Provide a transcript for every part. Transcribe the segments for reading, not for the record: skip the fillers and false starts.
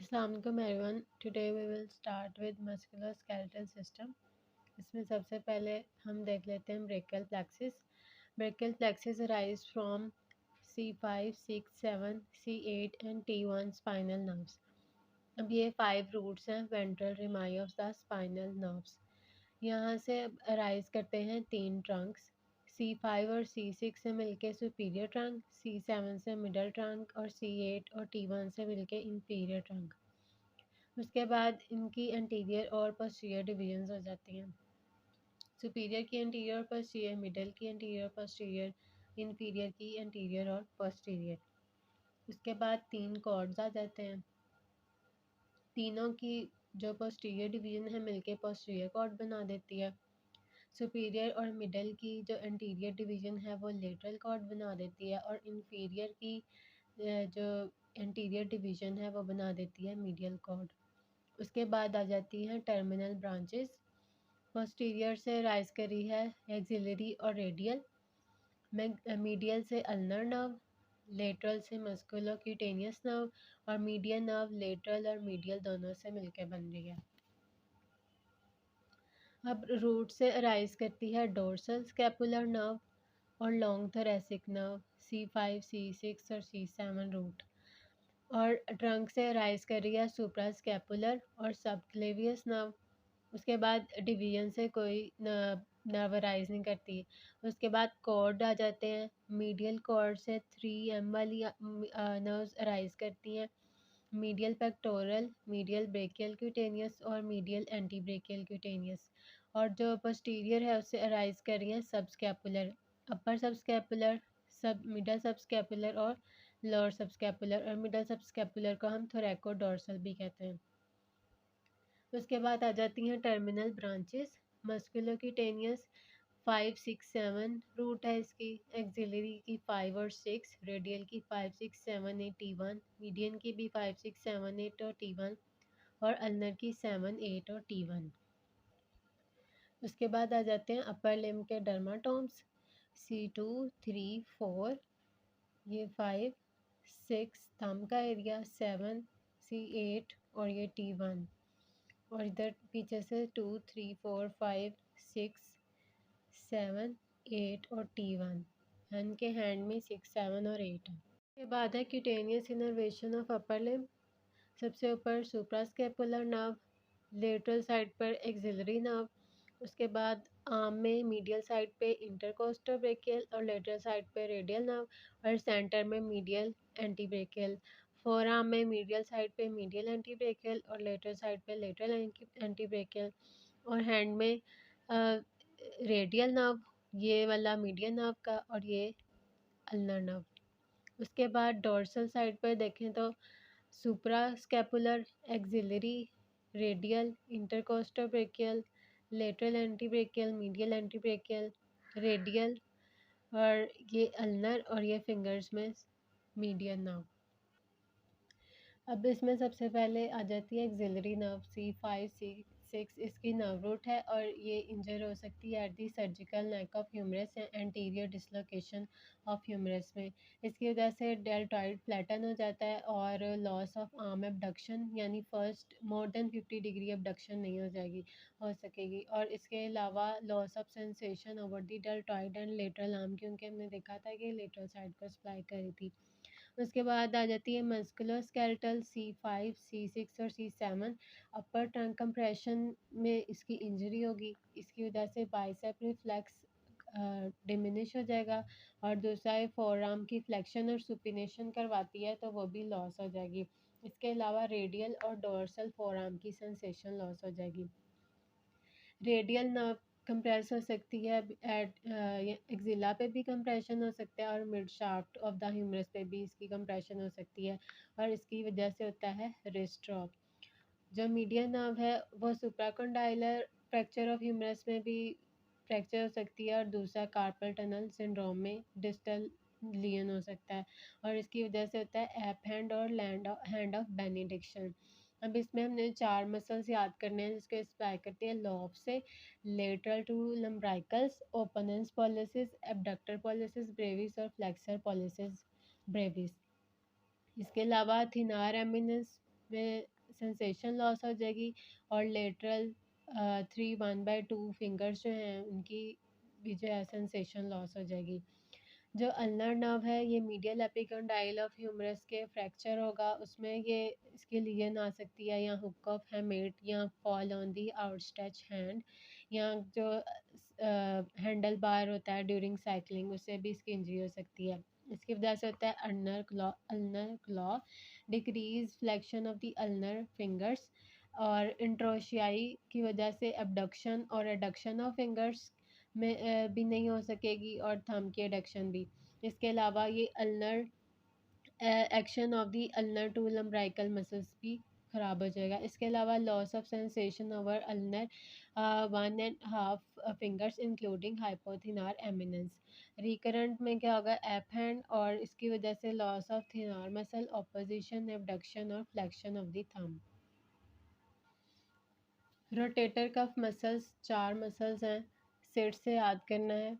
अस्सलाम वालेकुम everyone. Today we will start with musculoskeletal system. इसमें सबसे पहले हम देख लेते हैं brachial plexus. Brachial plexus arise from C5, 6, 7, C8 and T1 spinal nerves. अब ये 5 रूट्स हैं ventral rami of the spinal nerves. यहाँ से अराइज करते हैं 3 ट्रंक्स। C5 और C6 से मिलके सुपीरियर ट्रंक, C7 से मिडल ट्रंक और C8 और T1 से मिलके इंफीरियर ट्रंक। उसके बाद इनकी एंटीरियर और पोस्टीरियर डिवीजन्स हो जाती हैं। सुपीरियर की एंटीरियर और पोस्टीरियर, मिडल की एंटीरियर और पोस्टीरियर, इंफीरियर की एंटीरियर और पोस्टीरियर। उसके बाद 3 कॉर्ड्स आ जाते हैं। तीनों की जो पोस्टीरियर डिवीजन है मिलके पोस्टीरियर कॉर्ड बना देती है। सुपीरियर और मिडल की जो एंटीरियर डिवीजन है वो लेटरल कॉर्ड बना देती है और इंफीरियर की जो एंटीरियर डिवीजन है वो बना देती है मीडियल कॉर्ड। उसके बाद आ जाती हैं टर्मिनल ब्रांचेस। पोस्टीरियर से राइज करी है एक्सिलरी और रेडियल, मीडियल से अल्नर नर्व, लेटरल से मस्कुलोक्यूटेनियस नर्व और मीडियन नर्व लेटरल और मीडियल दोनों से मिलकर बन रही है। अब रूट से अराइज करती है डोर्सल स्कैपुलर नर्व और long thoracic nerve, C5, C6 और C7 रूट। और ट्रंक से अराइज कर रही है सुप्रा स्कैपुलर और सबक्लेवियस नर्व। उसके बाद डिवीजन से कोई नर्व अराइज नहीं करती। उसके बाद कॉर्ड आ जाते हैं। मीडियल कॉर्ड से 3M वाली नर्व्स अराइज करती हैं। Medial pectoral, medial brachial cutaneous और मीडियल एंटी ब्रेकियल क्यूटेनियस। और जो पोस्टीरियर है उससे अराइज कर रही हैं subscapular, upper subscapular, middle subscapular और लोअर सबस्कैपुलर। और मिडल सबस्कैपुलर को हम थोरैकोडोर्सल भी कहते हैं। उसके बाद आ जाती हैं टर्मिनल ब्रांचेस। मस्कुलोक्यूटेनियस 5, 6, 7 रूट है इसकी, एक्सिलरी की 5 और 6, रेडियल की 5, 6, 7, 8, T1, मीडियन की भी 5, 6, 7, 8 और T1 और अल्नर की 7, 8 और T1। उसके बाद आ जाते हैं अपर लिम्ब के डर्माटोम्स। C2, 3, 4, ये 5, 6 थंब का एरिया, 7, C8 और ये T1। और इधर पीछे से 2, 3, 4, 5, 6, 7, 8 और T1। इनके हैंड में 6, 7 और 8 है। उसके बाद है cutaneous innervation of upper limb. सबसे ऊपर सुप्रास्कैपुलर नर्व, लेटरल साइड पर एक्सिलरी नर्व। उसके बाद आर्म में मीडियल साइड पे इंटरकोस्टल ब्रेकियल और लेटरल साइड पे रेडियल नर्व और सेंटर में medial anti brachial. Four arm में मीडियल साइड पे मीडियल एंटी ब्रेकियल और लेटरल साइड पे लेटरल एंटी ब्रेकियल। और हैंड में रेडियल नर्व, ये वाला मीडियल नर्व का और ये अल्नर नर्व। उसके बाद डोर्सल साइड पर देखें तो suprascapular, axillary, radial, intercostal brachial, lateral antebrachial, medial antebrachial, radial और ये अल्नर और ये फिंगर्स में मीडियन नर्व। अब इसमें सबसे पहले आ जाती है एक्सिलरी नर्व। C5, C6 इसकी नर्व रूट है और ये इंजर हो सकती है at the surgical neck of humerus anterior dislocation of humerus में। इसकी वजह से डेल्टॉइड फ्लैटन हो जाता है और लॉस ऑफ आर्म एबडक्शन, यानी first more than 50 degree abduction नहीं हो सकेगी। और इसके अलावा loss of sensation over the deltoid and lateral arm, क्योंकि हमने देखा था कि लेटरल साइड को सप्लाई करी थी। उसके बाद आ जाती है मस्कुलोस्केलेटल C5, C6 और C7। अपर टंग कंप्रेशन में इसकी इंजरी होगी, इसकी वजह से बाइसेप रिफ्लेक्स डिमिनिश हो जाएगा। और दूसरा है फोर आर्म की फ्लेक्शन और सुपिनेशन करवाती है तो वो भी लॉस हो जाएगी। इसके अलावा रेडियल और डोर्सल फोर आर्म की सेंसेशन लॉस हो जाएगी। रेडियल नर्व कंप्रेस हो सकती है, एट एक्जिला पे भी कंप्रेशन हो सकता है और mid shaft of the humerus पे भी इसकी कंप्रेशन हो सकती है और इसकी वजह से होता है रिस्ट ड्रॉप। जो मीडियन नर्व है वो सुप्राकॉन्डाइलर फ्रैक्चर ऑफ ह्यूमरस में भी फ्रैक्चर हो सकती है और दूसरा कार्पल टनल सिंड्रोम में डिस्टल लियन हो सकता है और इसकी वजह से होता है एप हैंड और हैंड ऑफ बेनिडिक्शन। अब इसमें हमने 4 मसल्स याद करने हैं जिसको एक्सप्लाई करते हैं लॉब से। Lateral two lumbricals, opponens pollicis, abductor pollicis brevis और फ्लेक्सर पॉलिसिस ब्रेविस। इसके अलावा थिनार एमिनेंस में सेंसेशन लॉस हो जाएगी, और लेटरल 3/1/2 फिंगर्स जो हैं उनकी भी जो है सेंसेशन लॉस हो जाएगी। जो अल्नर नर्व है ये मीडियल एपिकॉन्डाइल ऑफ ह्यूमरस के फ्रैक्चर होगा, उसमें ये इसके लीजन आ सकती है, या हुक ऑफ हेमेट, या fall on the outstretch hand, या जो हैंडल बार होता है ड्यूरिंग साइकिलिंग उससे भी इसकी इंजरी हो सकती है। इसकी वजह से होता है ulnar claw, decrease flexion of the ulnar fingers, और इंट्रोशियाई की वजह से एबडक्शन और एडक्शन ऑफ फिंगर्स में भी नहीं हो सकेगी, और थंब की एडक्शन भी। इसके अलावा ये ulnar action of the ulnar two lumbrical muscles भी ख़राब हो जाएगा। इसके अलावा loss of sensation over ulnar 1.5 fingers including hypothenar eminence. Recurrent में क्या होगा, एप हैंड, और इसकी वजह से loss of thenar muscle, opposition, abduction और flexion of the thumb. Rotator cuff muscles 4 muscles हैं, सिर से याद करना है।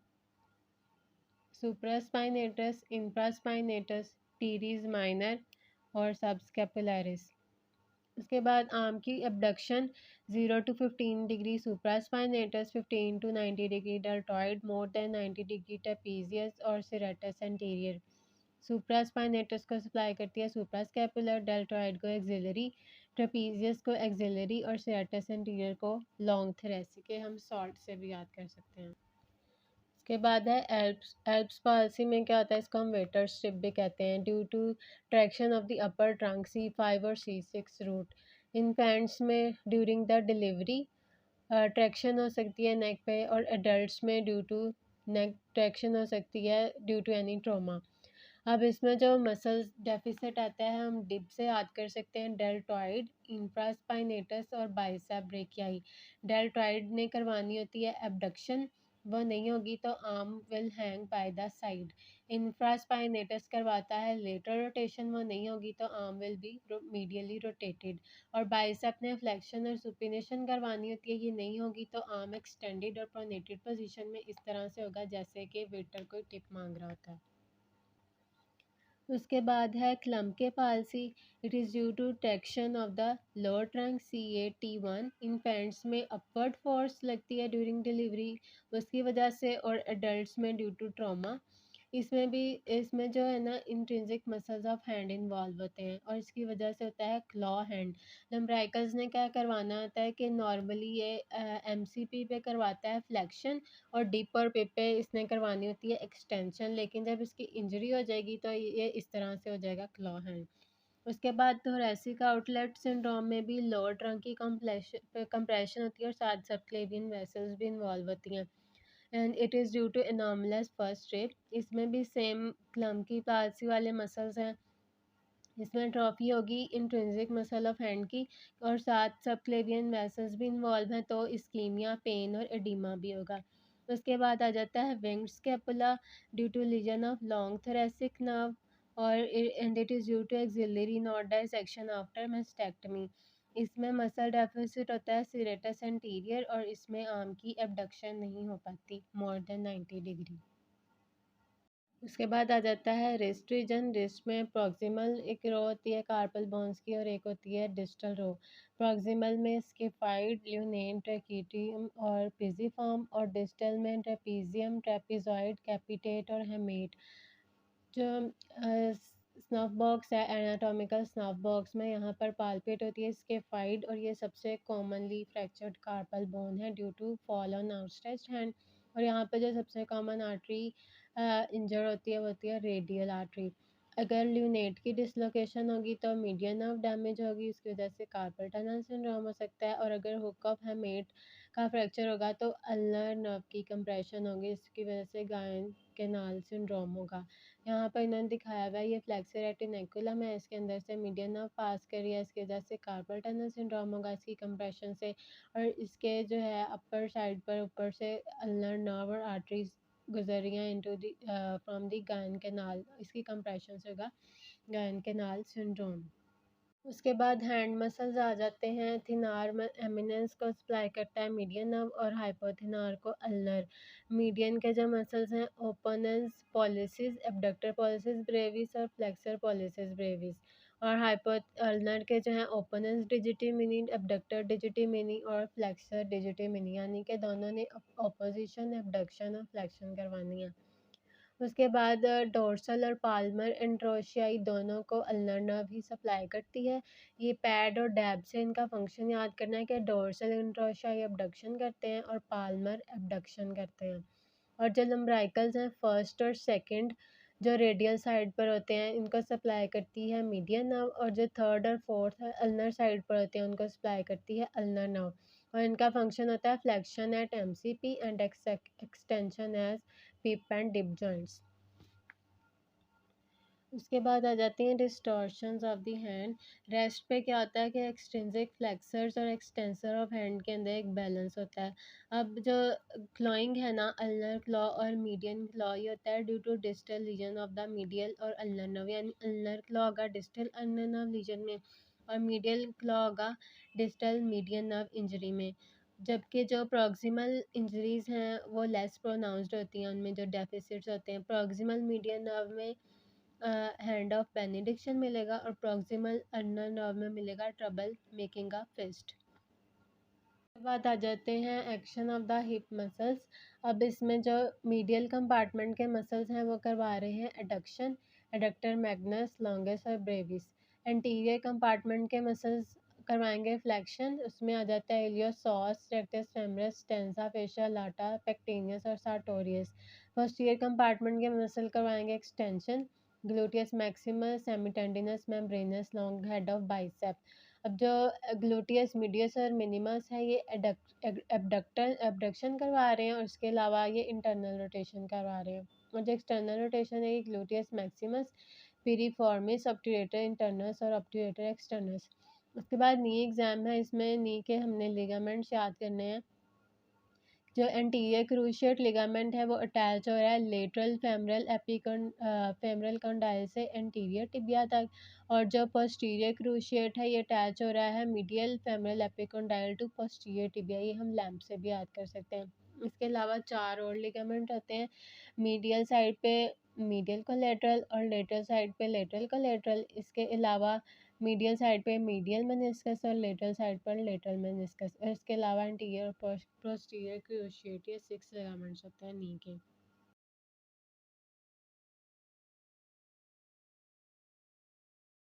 सुप्रास्पाइनेटस, इंफ्रास्पाइनेटस, टीरीज माइनर और सबस्केपुलरिस। उसके बाद आर्म की abduction 0 to 15 degree supraspinatus, 15 to 90 degree deltoid, more than 90 degree trapezius और सिरेटस एंटीरियर। सुप्रास्पाइनेटस को सप्लाई करती है सुप्रास्कैपुलर, डेल्टॉइड को एक्सिलरी, ट्रेपीजियस को एक्सिलरी और सिरेटस एंटीरियर को लॉन्ग थोरैसिक। हम सॉल्ट से भी याद कर सकते हैं। उसके बाद है एल्प्स। एल्प्स पाल्सी में क्या होता है, इसको हम वेटर स्ट्रिप भी कहते हैं। Due to traction of the upper trunk C5 और C6 रूट, इन्फेंट्स में ड्यूरिंग द डिलीवरी ट्रैक्शन हो सकती है नेक पे, और एडल्ट्स में ड्यू टू नेक ट्रैक्शन हो सकती है ड्यू टू एनी ट्रोमा। अब इसमें जो मसल्स डेफिसिट आता है हम डिप से याद कर सकते हैं, डेल्टॉइड, इंफ्रास्पाइनेटस और बाइसेप ब्रेकियाई। डेल्टॉइड ने करवानी होती है एबडक्शन, वो नहीं होगी तो arm will hang by the side. Infraspinatus करवाता है लेटरल रोटेशन, वो नहीं होगी तो arm will be medially rotated. और बाइसेप ने फ्लेक्शन और सुपिनेशन करवानी होती है, ये नहीं होगी तो आर्म एक्सटेंडेड और प्रोनेटेड पोजीशन में इस तरह से होगा जैसे कि वेटर कोई टिप मांग रहा होता है। उसके बाद है Klumpke palsy. It is due to traction of the lower trunk C8T1। Infants में अपवर्ड फोर्स लगती है ड्यूरिंग डिलीवरी उसकी वजह से, और एडल्ट्स में ड्यू टू ट्रॉमा। इसमें जो है ना intrinsic muscles of hand involve होते हैं, और इसकी वजह से होता है क्लॉ हैंड। लम्ब्राइकल्स ने क्या करवाना होता है कि नॉर्मली ये MCP पे करवाता है फ्लेक्शन, और डिप और पिप पे इसने करवानी होती है एक्सटेंशन, लेकिन जब इसकी इंजरी हो जाएगी तो ये इस तरह से हो जाएगा क्लॉ हैंड। उसके बाद थोरैसिक आउटलेट सिंड्रोम में भी लोअर ट्रंक की कंप्रेशन होती है, और साथ सबक्लेवियन वेसल्स भी इन्वॉल्व होती हैं, and it is due to anomalous first rate. इसमें भी सेम क्लम की पालसी वाले मसल्स हैं, इसमें ट्रॉफी होगी इंट्रिंसिक मसल ऑफ हैंड की, और साथ सब क्लेवियन वेसल्स भी इन्वॉल्व हैं, तो इस्कीमिया, पेन और एडिमा भी होगा। उसके बाद आ जाता है winged scapula due to lesion of long thoracic nerve, और and it is due to axillary node dissection after mastectomy. इसमें मसल डेफिसिट होता है सिरेटस एंटीरियर, और इसमें आर्म की एबडक्शन नहीं हो पाती मोर देन 90 डिग्री। उसके बाद आ जाता है रिस्ट रीजन। रिस्ट में प्रॉक्सिमल एक रो होती है कार्पल बोन्स की, और एक होती है डिस्टल रो। प्रॉक्सिमल में स्किफाइड, ल्यूनेन, ट्रैकीटियम और पिजिफॉर्म, और डिस्टल में ट्रेपीजियम, ट्रेपीजॉइड, कैपिटेट और हेमेट। जो स्नफ बॉक्स है, एनाटॉमिकल स्नफ बॉक्स में यहाँ पर पालपेट होती है स्केफाइड, और ये सबसे कॉमनली फ्रैक्चर्ड कार्पल बोन है due to fall on outstretched hand. और यहाँ पे जो सबसे कॉमन आर्टरी इंजर होती है वो होती है रेडियल आर्टरी। अगर ल्यूनेट की डिसलोकेशन होगी तो मीडियन नर्व डैमेज होगी, उसकी वजह से कार्पल टनल सिंड्रोम हो सकता है। और अगर हुक ऑफ हेमेट का फ्रैक्चर होगा तो अल्नर नर्व की कंप्रेशन होगी, इसकी वजह से गायन केनाल सिंड्रोम होगा। यहाँ पर इन्होंने दिखाया हुआ है ये फ्लेक्सर रेटिनेकुलम है, इसके अंदर से मीडियन नर्व पास कर रही है, इसकी वजह से कार्पल टनल सिंड्रोम होगा इसकी कंप्रेशन से। और इसके जो है अपर साइड पर ऊपर से अल्नर नर्व और आर्टरीज गुजर रही हैं इनटू द फ्रॉम द गायन कैनाल, इसकी कंप्रेशन से होगा गायन कैनाल सिंड्रोम। उसके बाद हैंड मसल्स आ जाते हैं। थिनार एमिनेंस को सप्लाई करता है मीडियन नर्व, और हाइपोथिनार को अल्नर। मीडियन के जो मसल्स हैं opens pollicis, abductor pollicis brevis और फ्लेक्सर पॉलिसिस ब्रेविस। और हाइपोअल्नर के जो है ओपनस डिजिटी मिनी, एबडक्टर डिजिटी मिनी और फ्लेक्सर डिजिटी मिनी, यानी कि दोनों ने ऑपोजिशन, एबडक्शन और फ्लेक्शन करवानी है। उसके बाद डोर्सल और पाल्मर इंट्रोशियाई दोनों को अल्नर नर्व ही सप्लाई करती है। ये पैड और डैब से इनका फंक्शन याद करना है कि डोर्सल इंट्रोशियाई अबडक्शन करते हैं और पाल्मर एबडक्शन करते हैं। और जो लम्ब्राइकल्स हैं फर्स्ट और सेकंड जो रेडियल साइड पर होते हैं इनको सप्लाई करती है मीडियन नर्व, और जो थर्ड और फोर्थ अल्नर साइड पर होते हैं उनको सप्लाई करती है अल्नर नर्व। और इनका फंक्शन होता है flexion at MCP and extension as PIP and DIP joints. उसके बाद आ जाती हैं distortions of the hand. Rest पे क्या होता है कि एक्सट्रिंसिक फ्लेक्सर्स और एक्सटेंसर ऑफ हैंड के अंदर एक बैलेंस होता है। अब जो क्लॉइंग है ना, अल्नर क्लॉ और मीडियन क्लॉ, ये होता है due to distal region of the medial और अल्नर नर्व, यानी अल्नर क्लॉ होगा डिस्टल अल्नर नर्व रीजन में और मीडियल क्लॉ होगा डिस्टल मीडियन नर्व इंजरी में। जबकि जो प्रॉक्सिमल इंजरीज हैं वो लेस प्रोनाउंस्ड होती हैं, उनमें जो डेफिसिट्स होते हैं। प्रॉक्सिमल मीडियन नर्व में हैंड ऑफ बेनिडिक्शन मिलेगा और प्रॉक्सिमल अल्नर नर्व में मिलेगा ट्रबल मेकिंग अ फिस्ट। बाद आ जाते हैं action of the hip muscles. अब इसमें जो मीडियल कंपार्टमेंट के मसल्स हैं वो करवा रहे हैं एडक्शन, एडक्टर मैग्नस, लॉन्गेस और ब्रेविस। एंटीरियर कंपार्टमेंट के मसल्स करवाएंगे फ्लेक्शन, उसमें आ जाता है iliopsoas, rectus femoris, tensor fascia lata, pectineus और सार्टोरियस। पोस्टीरियर कंपार्टमेंट के मसल करवाएंगे extension, gluteus maximus, semitendinosus, membranosus, long head of bicep. अब जो ग्लूटियस मीडियस और मिनिमस है ये एबडक्शन करवा रहे हैं और उसके अलावा ये इंटरनल रोटेशन करवा रहे हैं। और जो एक्सटर्नल रोटेशन है ये gluteus Maximus, piriformis, obturator internus और ऑब्ट्यूरेटर एक्सटर्नस। उसके बाद नी एग्जाम है, इसमें नी के हमने लिगामेंट्स याद करने हैं। जो एंटीरियर क्रूशिएट लिगामेंट है वो अटैच हो रहा है लेटरल फेमरल कंडाइल से एंटीरियर टिबिया तक, और जो पोस्टीरियर क्रूशिएट है ये अटैच हो रहा है medial femoral epicondyle to posterior tibia. ये हम लैम्प से भी याद कर सकते हैं। इसके अलावा 4 और लिगामेंट होते हैं, मीडियल साइड पे मीडियल कोलेटरल और लेटरल साइड पे लेटरल कोलेटरल। इसके अलावा मीडियल साइड पे मीडियल मेनिस्कस और लेटरल साइड पर लेटरल मेनिस्कस। और इसके अलावा एंटीरियर और पोस्टीरियर क्रूशिएट, ये 6 लिगामेंट्स होते हैं नी के।